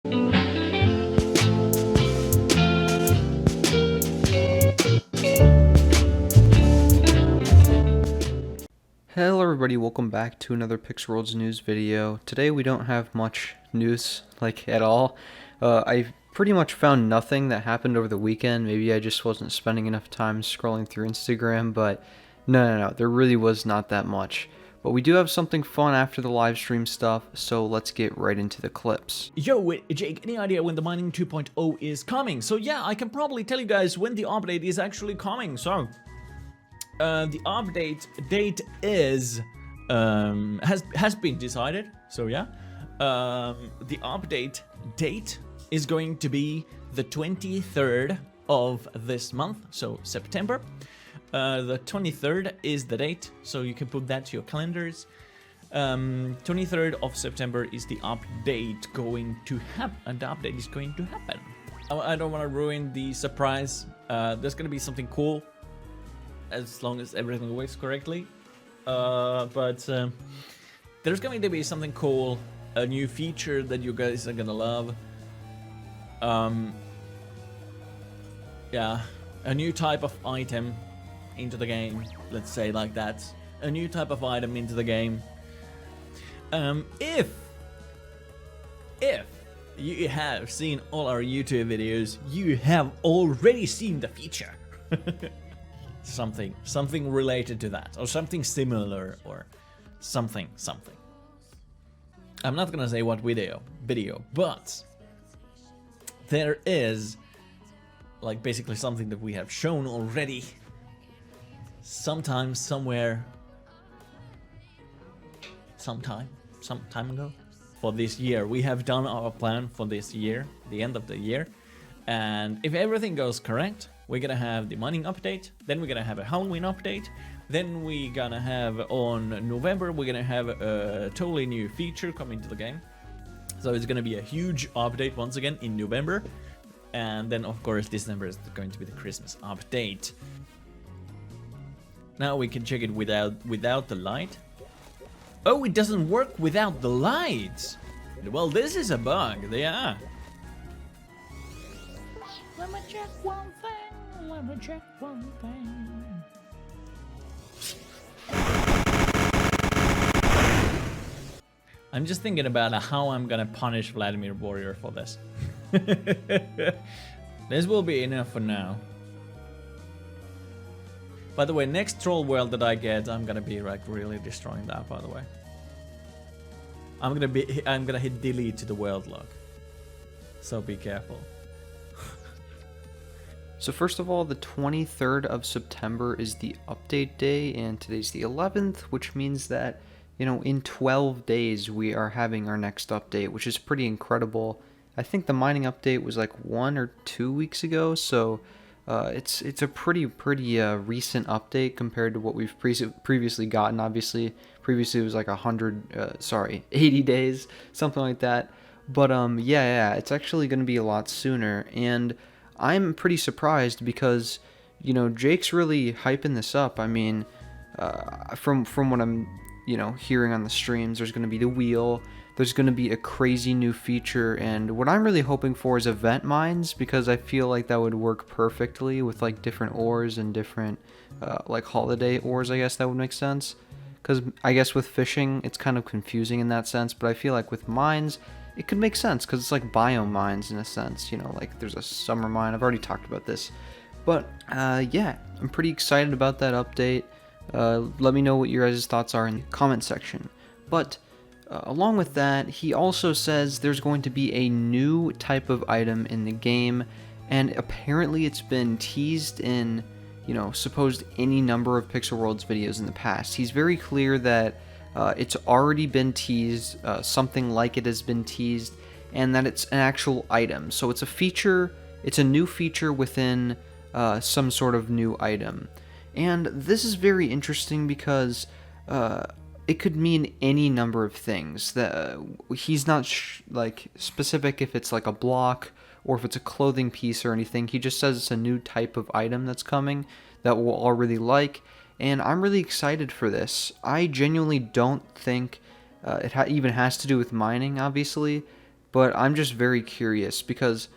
Hello everybody, welcome back to another Pixel Worlds news video. Today we don't have much news, at all. I pretty much found nothing that happened over the weekend. Maybe I just wasn't spending enough time scrolling through Instagram, but no, there really was not that much. But we do have something fun after the live stream stuff, so let's get right into the clips. Yo, Jake, any idea when the Mining 2.0 is coming? So yeah, I can probably tell you guys when the update is actually coming, so... the update date is has been decided. So yeah, the update date is going to be the 23rd of this month, so September. The 23rd is the date, so you can put that to your calendars. 23rd of September is the update going to happen. The update is going to happen. I don't want to ruin the surprise. There's gonna be something cool, as long as everything works correctly. But there's going to be something cool, a new feature that you guys are gonna love. Yeah, a new type of item into the game, let's say like that. A new type of item into the game. If you have seen all our YouTube videos, you have already seen the feature. Something related to that, or something similar, or something. I'm not gonna say what video, but there is basically something that we have shown already sometime, somewhere, some time ago. For this year, we have done our plan for this year, the end of the year, and if everything goes correct, we're gonna have the mining update, then we're gonna have a Halloween update, then we're gonna have on November, we're gonna have a totally new feature coming to the game. So it's gonna be a huge update once again in November. And then of course December is going to be the Christmas update. Now we can check it without the light. Oh, it doesn't work without the lights. Well, this is a bug, yeah. Let me check one thing. I'm just thinking about how I'm gonna punish Vladimir Warrior for this. This will be enough for now. By the way, next troll world that I get, I'm gonna be really destroying that, by the way. I'm gonna hit delete to the world log. So be careful. So first of all, the 23rd of September is the update day, and today's the 11th, which means that, in 12 days we are having our next update, which is pretty incredible. I think the mining update was 1 or 2 weeks ago, so it's a pretty recent update compared to what we've previously gotten. Obviously, previously it was 80 days, something like that. But yeah, it's actually going to be a lot sooner, and I'm pretty surprised because, Jake's really hyping this up. I mean, from what I'm, hearing on the streams, there's going to be the wheel, there's going to be a crazy new feature, and what I'm really hoping for is event mines, because I feel like that would work perfectly with, different ores and different, holiday ores, I guess that would make sense. Because I guess with fishing, it's kind of confusing in that sense, but I feel like with mines, it could make sense, because it's like biome mines in a sense, there's a summer mine. I've already talked about this. But, yeah, I'm pretty excited about that update. Let me know what your guys' thoughts are in the comment section. But, along with that, he also says there's going to be a new type of item in the game, and apparently it's been teased in, supposed any number of Pixel Worlds videos in the past. He's very clear that it's already been teased, something like it has been teased, and that it's an actual item. So it's a feature, it's a new feature within some sort of new item. And this is very interesting because it could mean any number of things. That he's not specific if it's a block or if it's a clothing piece or anything. He just says it's a new type of item that's coming that we'll all really like. And I'm really excited for this. I genuinely don't think it even has to do with mining, obviously, but I'm just very curious because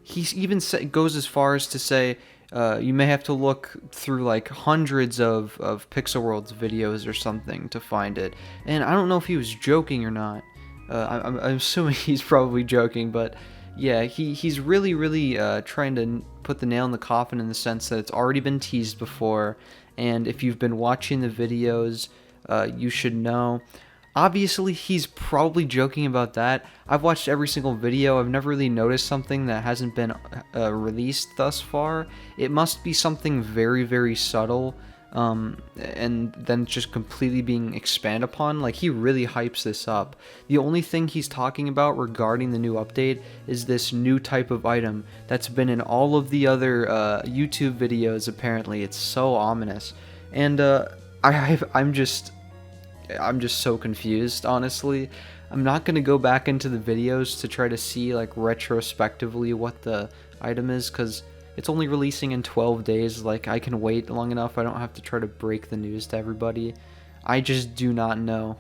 he even goes as far as to say you may have to look through like hundreds of Pixel World's videos or something to find it. And I don't know if he was joking or not. I'm assuming he's probably joking, but yeah, he's really trying to put the nail in the coffin in the sense that it's already been teased before, and if you've been watching the videos, you should know. Obviously, he's probably joking about that. I've watched every single video. I've never really noticed something that hasn't been released thus far. It must be something very subtle, and then just completely being expanded upon. Like, he really hypes this up. The only thing he's talking about regarding the new update is this new type of item that's been in all of the other YouTube videos, apparently. It's so ominous. And I'm just so confused, honestly. I'm not going to go back into the videos to try to see, like, retrospectively what the item is, because it's only releasing in 12 days. Like, I can wait long enough. I don't have to try to break the news to everybody. I just do not know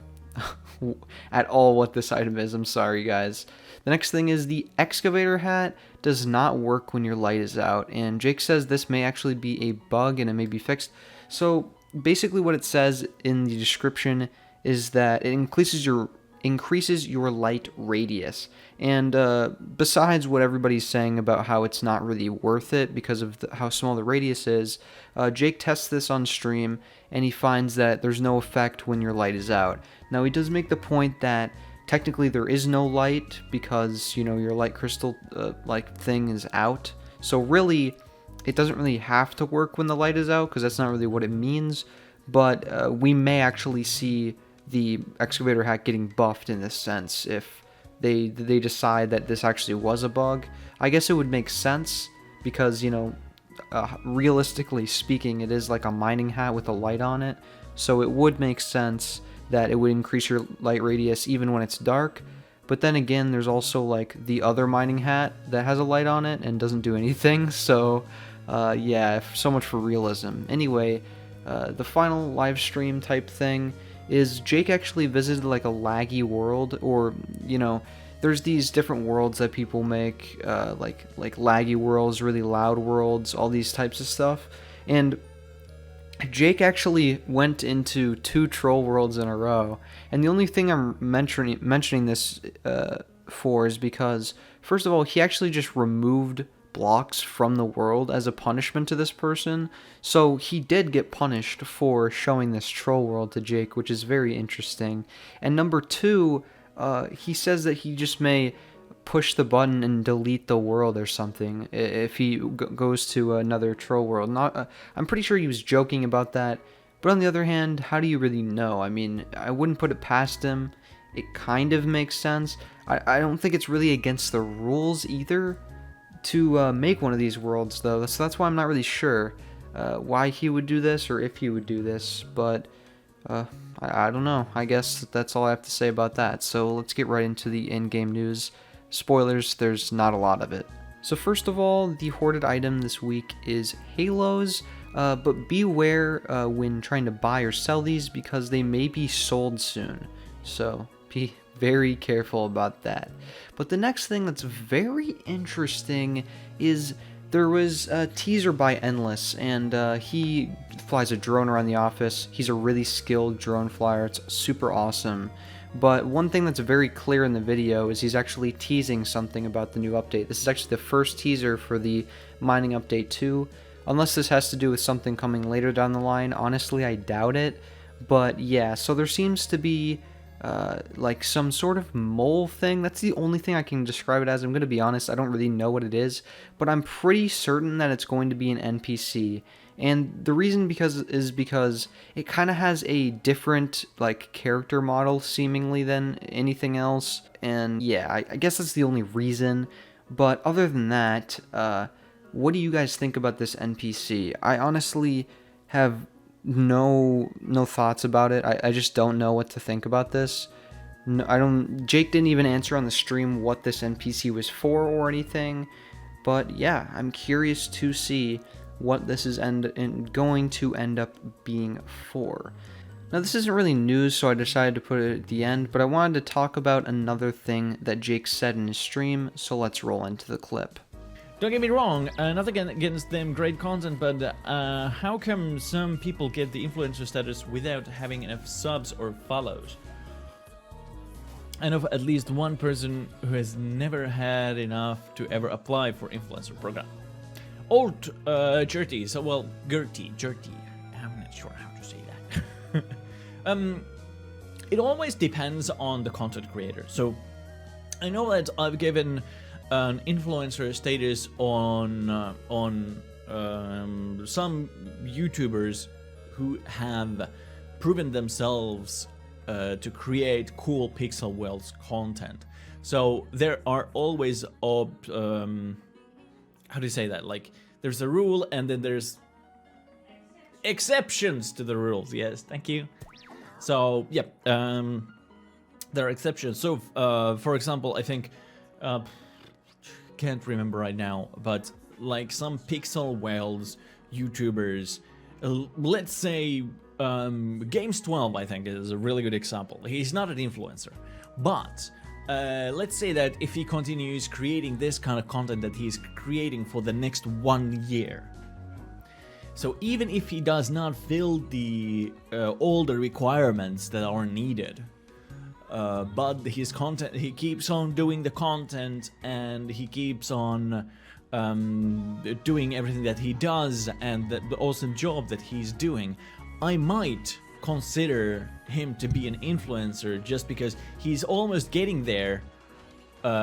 at all what this item is. I'm sorry, guys. The next thing is the Excavator hat does not work when your light is out, and Jake says this may actually be a bug and it may be fixed. So basically what it says in the description is that it increases your light radius. And besides what everybody's saying about how it's not really worth it because of how small the radius is, Jake tests this on stream and he finds that there's no effect when your light is out. Now, he does make the point that technically there is no light because, you know, your light crystal like thing is out. So really, it doesn't really have to work when the light is out, because that's not really what it means. But we may actually see the Excavator hat getting buffed in this sense if they decide that this actually was a bug. I guess it would make sense because, you know, realistically speaking, it is like a mining hat with a light on it. So it would make sense that it would increase your light radius even when it's dark. But then again, there's also like the other mining hat that has a light on it and doesn't do anything. So yeah, so much for realism. Anyway, the final live stream type thing is Jake actually visited like a laggy world, or, you know, there's these different worlds that people make, like laggy worlds, really loud worlds, all these types of stuff. And Jake actually went into 2 troll worlds in a row, and the only thing I'm mentioning this for is because, first of all, he actually just removed blocks from the world as a punishment to this person, so he did get punished for showing this troll world to Jake, which is very interesting. And number 2, he says that he just may push the button and delete the world or something if he goes to another troll world. Not, I'm pretty sure he was joking about that, but on the other hand, how do you really know? I mean, I wouldn't put it past him. It kind of makes sense. I don't think it's really against the rules either to make one of these worlds, though, so that's why I'm not really sure why he would do this or if he would do this, but I don't know. I guess that's all I have to say about that. So let's get right into the in-game news. Spoilers, there's not a lot of it. So first of all, the hoarded item this week is halos, but beware when trying to buy or sell these because they may be sold soon. So be very careful about that. But the next thing that's very interesting is there was a teaser by Endless, and he flies a drone around the office. He's a really skilled drone flyer. It's super awesome. But one thing that's very clear in the video is he's actually teasing something about the new update. This is actually the first teaser for the mining update 2. Unless this has to do with something coming later down the line, honestly I doubt it. But yeah, so there seems to be like some sort of mole thing. That's the only thing I can describe it as. I'm going to be honest, I don't really know what it is, but I'm pretty certain that it's going to be an NPC. And the reason is because it kind of has a different like character model seemingly than anything else. And yeah, I guess that's the only reason. But other than that, what do you guys think about this NPC? I honestly have no thoughts about it. I just don't know what to think about this. No, Jake didn't even answer on the stream what this NPC was for or anything. But yeah, I'm curious to see what this is going to end up being for. Now this isn't really news, so I decided to put it at the end, but I wanted to talk about another thing that Jake said in his stream, so let's roll into the clip. Don't get me wrong, nothing against them, great content, but how come some people get the influencer status without having enough subs or follows? I know of at least one person who has never had enough to ever apply for influencer program. Old Gertie, so well, Gertie, I'm not sure how to say that. It always depends on the content creator. So I know that I've given an influencer status on some YouTubers who have proven themselves to create cool pixel worlds content. So there are always how do you say that? Like there's a rule and then there's exceptions to the rules. Yes, thank you. So yeah, there are exceptions. So for example, I think can't remember right now, but like some pixel worlds YouTubers, let's say Games12, I think is a really good example. He's not an influencer, but let's say that if he continues creating this kind of content that he's creating for the next 1 year, so even if he does not fill the all the requirements that are needed, but his content, he keeps on doing the content and he keeps on doing everything that he does and the awesome job that he's doing, I might consider him to be an influencer just because he's almost getting there.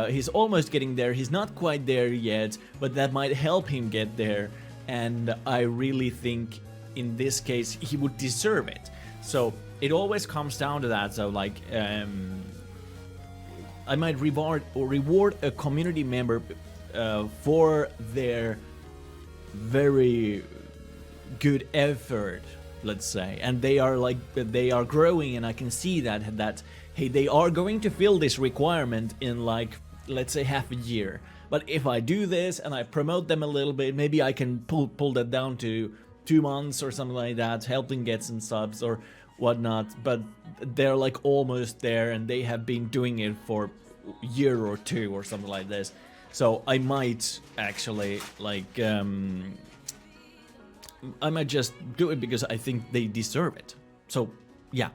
He's not quite there yet, but that might help him get there. And I really think in this case he would deserve it. So it always comes down to that. So like I might reward a community member for their very good effort, let's say, and they are growing, and I can see that hey, they are going to fill this requirement in like, let's say, half a year. But if I do this and I promote them a little bit, maybe I can pull that down to 2 months or something like that, help them get some subs or whatnot. But they're like almost there, and they have been doing it for a year or two or something like this. So I might actually like I might just do it because I think they deserve it. So yeah.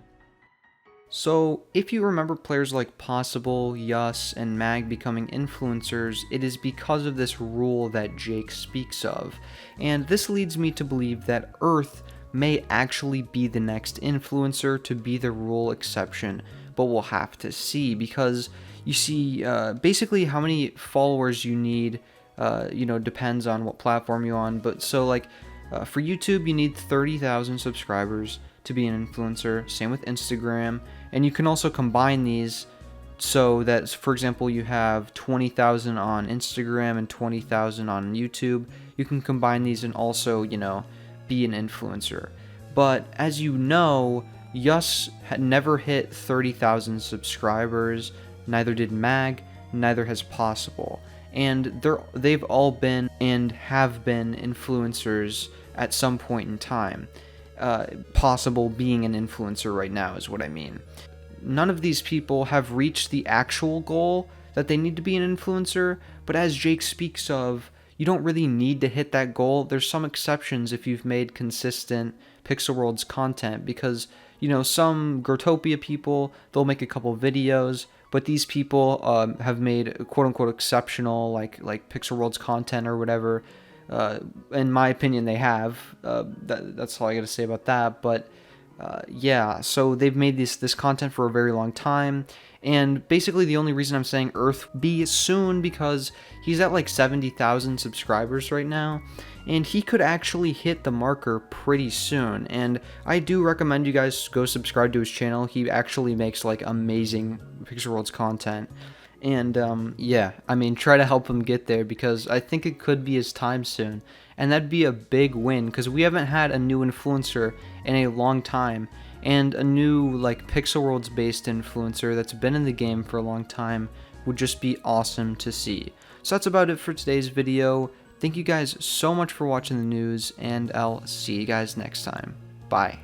So, if you remember players like Possible, Yus, and Mag becoming influencers, it is because of this rule that Jake speaks of. And this leads me to believe that Earth may actually be the next influencer to be the rule exception, but we'll have to see, because you see, basically how many followers you need, depends on what platform you're on. But so like, for YouTube, you need 30,000 subscribers to be an influencer, same with Instagram, and you can also combine these so that, for example, you have 20,000 on Instagram and 20,000 on YouTube. You can combine these and also, be an influencer. But as you know, Yus had never hit 30,000 subscribers, neither did Mag, neither has Possible. And they've all been and have been influencers at some point in time. Possible being an influencer right now is what I mean. None of these people have reached the actual goal that they need to be an influencer, but as Jake speaks of, you don't really need to hit that goal. There's some exceptions if you've made consistent Pixel Worlds content, because some Growtopia people, they'll make a couple videos, but these people have made quote-unquote exceptional like Pixel Worlds content or whatever. In my opinion, they have. That's all I gotta say about that. But yeah, so they've made this content for a very long time, and basically the only reason I'm saying Earth be soon because he's at like 70,000 subscribers right now, and he could actually hit the marker pretty soon. And I do recommend you guys go subscribe to his channel. He actually makes like amazing Pixel Worlds content. And yeah, I mean, try to help him get there, because I think it could be his time soon. And that'd be a big win, because we haven't had a new influencer in a long time. And a new like Pixel Worlds based influencer that's been in the game for a long time would just be awesome to see. So that's about it for today's video. Thank you guys so much for watching the news, and I'll see you guys next time. Bye.